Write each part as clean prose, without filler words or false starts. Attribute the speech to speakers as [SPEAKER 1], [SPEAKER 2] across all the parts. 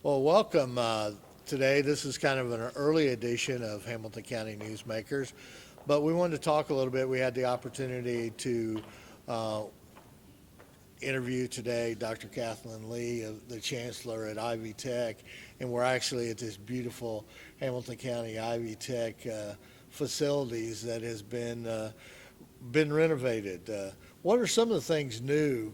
[SPEAKER 1] Well, welcome today. This is kind of an early edition of Hamilton County Newsmakers, but we wanted to talk a little bit. We had the opportunity to uh, interview today Dr. Kathy Lee, the Chancellor at Ivy Tech, and we're actually at this beautiful Hamilton County Ivy Tech facilities that has been renovated. What are some of the things new,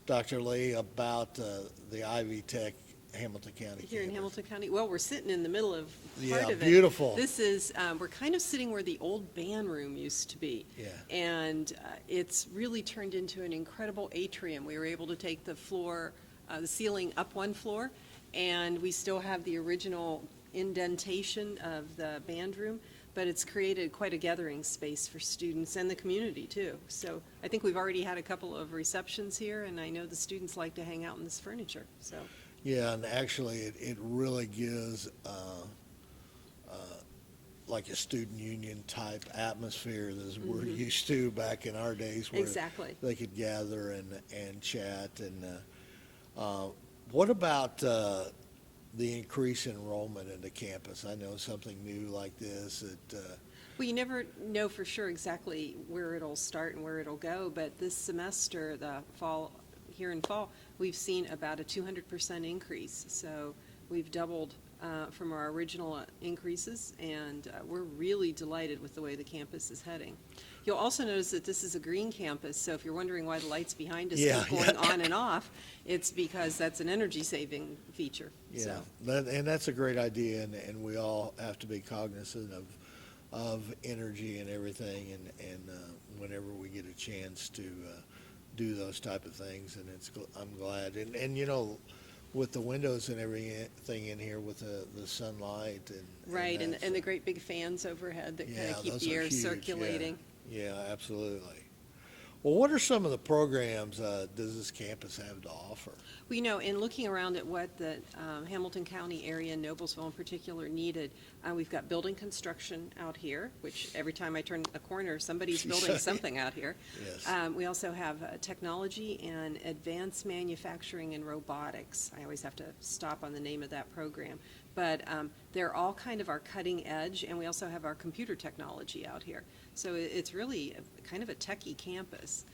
[SPEAKER 1] Dr. Lee, about the Ivy Tech Hamilton County
[SPEAKER 2] Here in
[SPEAKER 1] campus?
[SPEAKER 2] Hamilton County, well, we're sitting in the middle of part
[SPEAKER 1] Yeah,
[SPEAKER 2] of it.
[SPEAKER 1] beautiful.
[SPEAKER 2] This is, we're kind of sitting where the old band room used to be.
[SPEAKER 1] Yeah.
[SPEAKER 2] And it's really turned into an incredible atrium. We were able to take the floor, the ceiling up one floor, and we still have the original indentation of the band room, but it's created quite a gathering space for students and the community too. So I think we've already had a couple of receptions here, and I know the students like to hang out in this furniture, so.
[SPEAKER 1] Yeah, and actually, it really gives like a student union type atmosphere that we're used to back in our days, where
[SPEAKER 2] Exactly.
[SPEAKER 1] they could gather and chat. And what about the increased enrollment in the campus? I know something new like this.
[SPEAKER 2] Well, you never know for sure exactly where it'll start and where it'll go, but this semester, here in fall, we've seen about a 200% increase. So we've doubled from our original increases, and we're really delighted with the way the campus is heading. You'll also notice that this is a green campus, so if you're wondering why the lights behind us
[SPEAKER 1] Yeah,
[SPEAKER 2] keep going
[SPEAKER 1] yeah.
[SPEAKER 2] on and off, it's because that's an energy-saving feature.
[SPEAKER 1] Yeah,
[SPEAKER 2] So.
[SPEAKER 1] and that's a great idea, and we all have to be cognizant of energy and everything, and whenever we get a chance to do those type of things, and I'm glad, and you know, with the windows and everything in here with the sunlight
[SPEAKER 2] Right, and
[SPEAKER 1] that's-
[SPEAKER 2] the great big fans overhead that kind
[SPEAKER 1] Yeah,
[SPEAKER 2] of keep
[SPEAKER 1] those
[SPEAKER 2] the
[SPEAKER 1] are
[SPEAKER 2] air
[SPEAKER 1] huge, yeah.
[SPEAKER 2] circulating.
[SPEAKER 1] Yeah, absolutely. Well, what are some of the programs does this campus have to offer?
[SPEAKER 2] Well, you know, in looking around at what the Hamilton County area, and Noblesville in particular, needed, we've got building construction out here, which every time I turn a corner, somebody's building something out here.
[SPEAKER 1] Yes.
[SPEAKER 2] We also have technology and advanced manufacturing and robotics. I always have to stop on the name of that program. But they're all kind of our cutting edge, and we also have our computer technology out here. So it's really kind of a techie campus.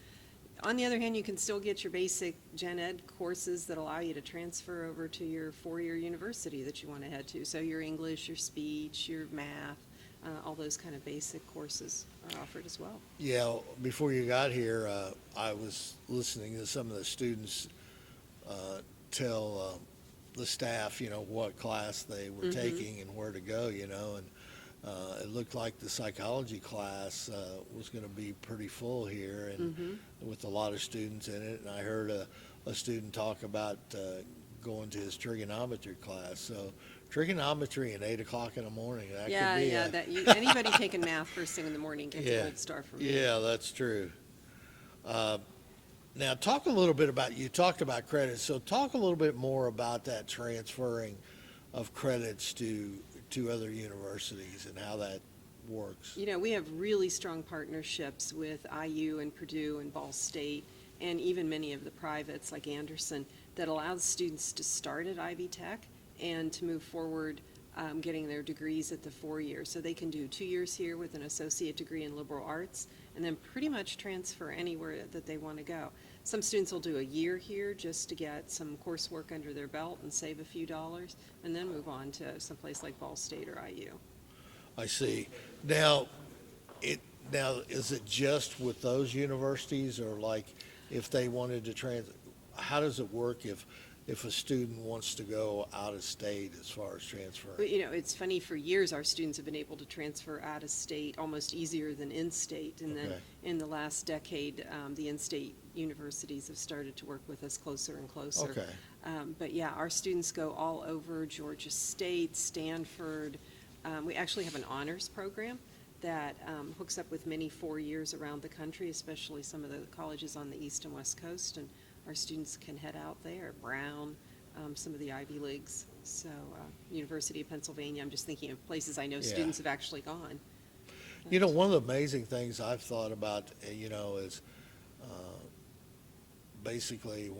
[SPEAKER 2] On the other hand, you can still get your basic gen ed courses that allow you to transfer over to your four-year university that you want to head to. So your English, your speech, your math, all those kind of basic courses are offered as well.
[SPEAKER 1] Yeah, before you got here, I was listening to some of the students tell the staff, you know, what class they were taking and where to go, you know, and it looked like the psychology class was going to be pretty full here, and with a lot of students in it. And I heard a student talk about going to his trigonometry class. So trigonometry at 8 o'clock in the morning, that could be
[SPEAKER 2] anybody taking math first thing in the morning gets a gold star from me.
[SPEAKER 1] Yeah, that's true. Now, talk a little bit about, you talked about credits, so talk a little bit more about that transferring of credits to other universities and how that works.
[SPEAKER 2] You know, we have really strong partnerships with IU and Purdue and Ball State, and even many of the privates like Anderson, that allows students to start at Ivy Tech and to move forward getting their degrees at the 4 years. So they can do 2 years here with an associate degree in liberal arts, and then pretty much transfer anywhere that they want to go. Some students will do a year here just to get some coursework under their belt and save a few dollars, and then move on to someplace like Ball State or IU.
[SPEAKER 1] I see. Now, is it just with those universities, or like if they wanted to how does it work if a student wants to go out of state as far as transferring?
[SPEAKER 2] But, you know, it's funny, for years our students have been able to transfer out of state almost easier than in-state, and then in the last decade, the in-state universities have started to work with us closer and closer.
[SPEAKER 1] Okay.
[SPEAKER 2] But yeah, our students go all over Georgia State, Stanford. We actually have an honors program that hooks up with many 4 years around the country, especially some of the colleges on the East and West Coast, and our students can head out there. Brown, some of the Ivy Leagues, so University of Pennsylvania. I'm just thinking of places I know students have actually gone.
[SPEAKER 1] You know, one of the amazing things I've thought about, you know, is basically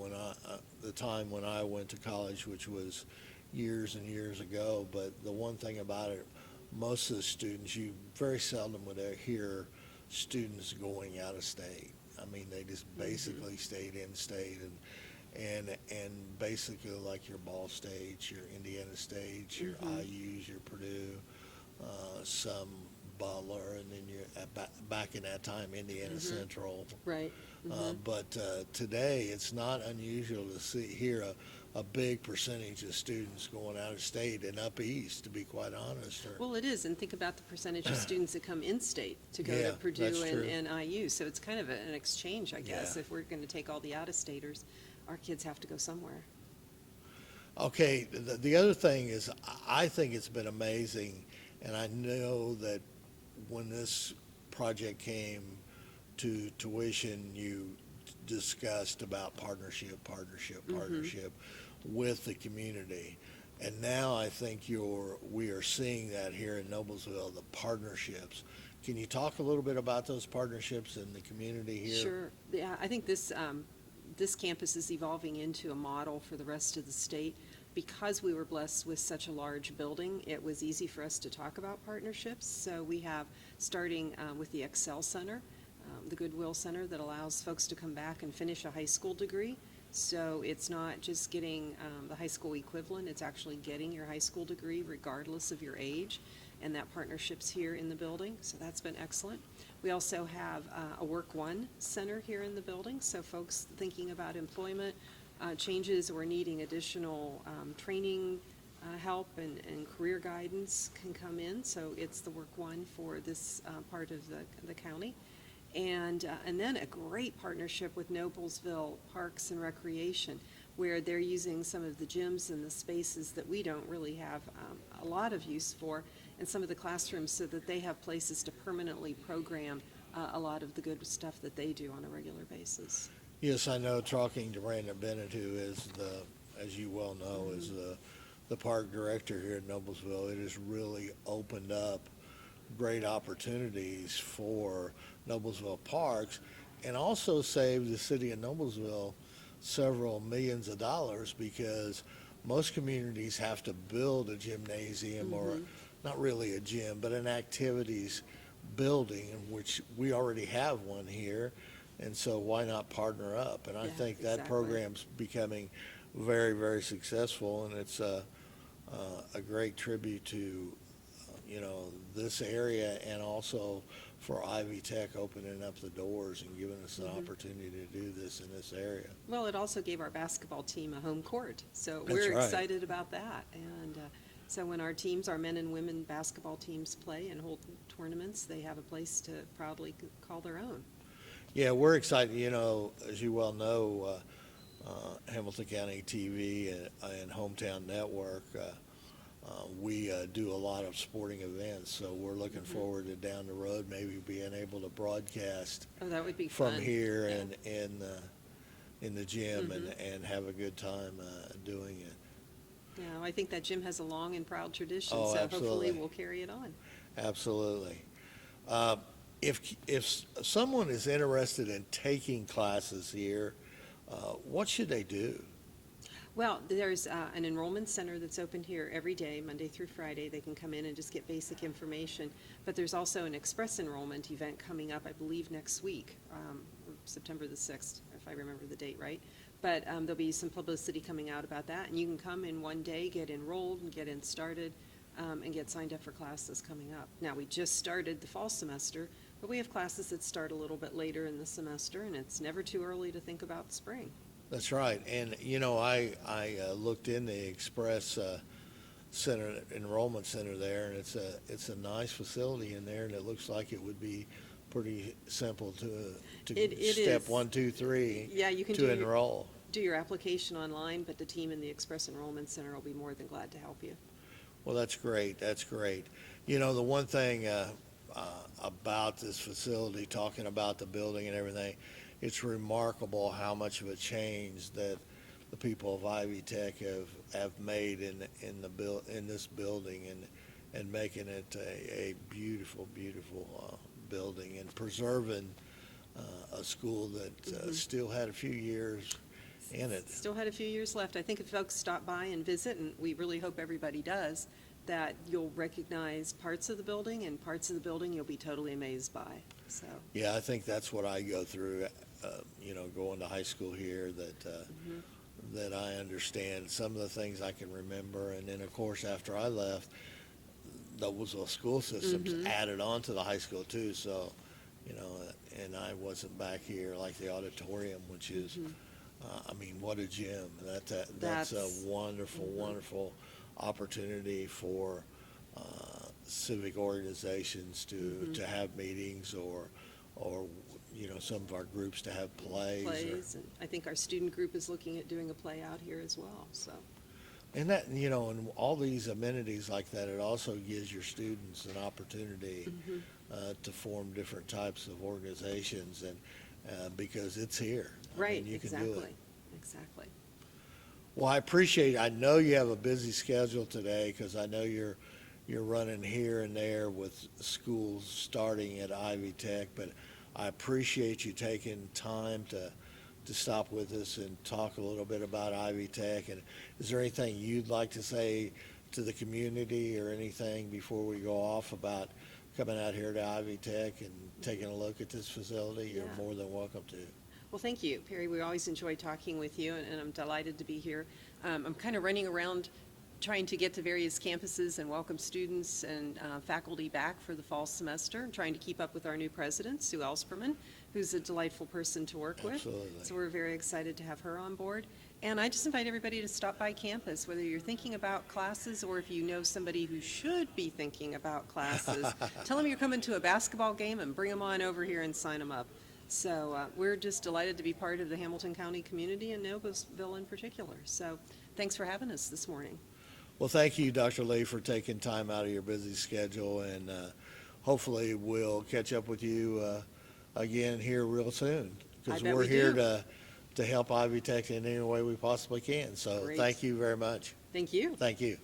[SPEAKER 1] the time when I went to college, which was years and years ago. But the one thing about it, most of the students, you very seldom would hear students going out of state. I mean, they just basically stayed in state, and basically like your Ball States, your Indiana States, your IUs, your Purdue, some Butler, and then back in that time, Indiana Central.
[SPEAKER 2] Right.
[SPEAKER 1] But today, it's not unusual to hear a big percentage of students going out of state and up east, to be quite honest.
[SPEAKER 2] Well, it is, and think about the percentage of students that come in-state to go
[SPEAKER 1] Yeah,
[SPEAKER 2] to Purdue
[SPEAKER 1] that's true.
[SPEAKER 2] and IU. So it's kind of an exchange, I guess.
[SPEAKER 1] Yeah.
[SPEAKER 2] If we're going to take all the out-of-staters, our kids have to go somewhere.
[SPEAKER 1] Okay, the other thing is, I think it's been amazing, and I know that when this project came to tuition, you discussed about partnership with the community. And now I think we are seeing that here in Noblesville, the partnerships. Can you talk a little bit about those partnerships in the community here?
[SPEAKER 2] Sure. Yeah, I think this campus is evolving into a model for the rest of the state. Because we were blessed with such a large building, it was easy for us to talk about partnerships. So we have, starting with the Excel Center, the Goodwill Center, that allows folks to come back and finish a high school degree. So it's not just getting the high school equivalent, it's actually getting your high school degree regardless of your age. And that partnership's here in the building, so that's been excellent. We also have a Work One Center here in the building, so folks thinking about employment changes or needing additional training help and career guidance can come in. So it's the Work One for this part of the county. And then a great partnership with Noblesville Parks and Recreation, where they're using some of the gyms and the spaces that we don't really have a lot of use for, and some of the classrooms, so that they have places to permanently program a lot of the good stuff that they do on a regular basis.
[SPEAKER 1] Yes, I know, talking to Brandon Bennett, who is as you well know, is the park director here at Noblesville. It has really opened up great opportunities for Noblesville Parks, and also saved the city of Noblesville several millions of dollars, because most communities have to build a gymnasium, or not really a gym, but an activities building, in which we already have one here. And so why not partner up? And I
[SPEAKER 2] Yeah,
[SPEAKER 1] think that
[SPEAKER 2] exactly.
[SPEAKER 1] program's becoming very, very successful, and it's a great tribute to this area, and also for Ivy Tech opening up the doors and giving us an opportunity to do this in this area.
[SPEAKER 2] Well, it also gave our basketball team a home court, so
[SPEAKER 1] That's
[SPEAKER 2] we're
[SPEAKER 1] right.
[SPEAKER 2] excited about that. And so when our men and women basketball teams play and hold tournaments, they have a place to proudly call their own.
[SPEAKER 1] Yeah, we're excited. As you well know, Hamilton County TV and Hometown Network, we do a lot of sporting events, so we're looking forward to down the road maybe being able to broadcast
[SPEAKER 2] Oh, that would be
[SPEAKER 1] from
[SPEAKER 2] fun.
[SPEAKER 1] here
[SPEAKER 2] Yeah.
[SPEAKER 1] and in the gym, and have a good time doing it.
[SPEAKER 2] Yeah, I think that gym has a long and proud tradition,
[SPEAKER 1] Oh,
[SPEAKER 2] so
[SPEAKER 1] absolutely.
[SPEAKER 2] hopefully we'll carry it on.
[SPEAKER 1] Absolutely. If someone is interested in taking classes here, what should they do?
[SPEAKER 2] Well, there's an enrollment center that's open here every day, Monday through Friday. They can come in and just get basic information. But there's also an express enrollment event coming up, I believe, next week, September the 6th, if I remember the date right. But there'll be some publicity coming out about that, and you can come in one day, get enrolled, and get in started, and get signed up for classes coming up. Now, we just started the fall semester, but we have classes that start a little bit later in the semester, and it's never too early to think about spring.
[SPEAKER 1] That's right. And, I looked in the Express Center, Enrollment Center there, and it's a nice facility in there, and it looks like it would be pretty simple to
[SPEAKER 2] It
[SPEAKER 1] step
[SPEAKER 2] is.
[SPEAKER 1] 1, 2, 3
[SPEAKER 2] Yeah, you can
[SPEAKER 1] to enroll.
[SPEAKER 2] do your application online, but the team in the Express Enrollment Center will be more than glad to help you.
[SPEAKER 1] Well, that's great. That's great. The one thing about this facility, talking about the building and everything, it's remarkable how much of a change that the people of Ivy Tech have made in this building, and making it a beautiful, beautiful building, and preserving a school that still had a few years in it.
[SPEAKER 2] Still had a few years left. I think if folks stop by and visit, and we really hope everybody does, that you'll recognize parts of the building, and parts of the building you'll be totally amazed by, so.
[SPEAKER 1] Yeah, I think that's what I go through, going to high school here, that I understand some of the things I can remember. And then, of course, after I left, the Noblesville school systems added on to the high school too, so, and I wasn't back here like the Auditorium, which is, what a gym. That's a wonderful, wonderful opportunity for civic organizations to have meetings, or some of our groups to have plays.
[SPEAKER 2] And I think our student group is looking at doing a play out here as well, so.
[SPEAKER 1] And that, and all these amenities like that, it also gives your students an opportunity to form different types of organizations, and because it's here.
[SPEAKER 2] Right,
[SPEAKER 1] You can
[SPEAKER 2] exactly,
[SPEAKER 1] do it.
[SPEAKER 2] exactly.
[SPEAKER 1] Well, I appreciate it. I know you have a busy schedule today, because I know you're running here and there with schools starting at Ivy Tech, but I appreciate you taking time to stop with us and talk a little bit about Ivy Tech. And is there anything you'd like to say to the community, or anything before we go off about coming out here to Ivy Tech and taking a look at this facility? You're more than welcome to.
[SPEAKER 2] Well, thank you, Perry. We always enjoy talking with you, and I'm delighted to be here. I'm kind of running around trying to get to various campuses and welcome students and faculty back for the fall semester, and trying to keep up with our new president, Sue Ellspermann, who's a delightful person to work with.
[SPEAKER 1] Absolutely.
[SPEAKER 2] So we're very excited to have her on board. And I just invite everybody to stop by campus, whether you're thinking about classes or if you know somebody who should be thinking about classes. Tell them you're coming to a basketball game and bring them on over here and sign them up. So we're just delighted to be part of the Hamilton County community, and Noblesville in particular. So thanks for having us this morning.
[SPEAKER 1] Well, thank you, Dr. Lee, for taking time out of your busy schedule, and hopefully we'll catch up with you again here real soon, because we're here to help Ivy Tech in any way we possibly can. So
[SPEAKER 2] Great.
[SPEAKER 1] Thank you very much.
[SPEAKER 2] Thank you.
[SPEAKER 1] Thank you.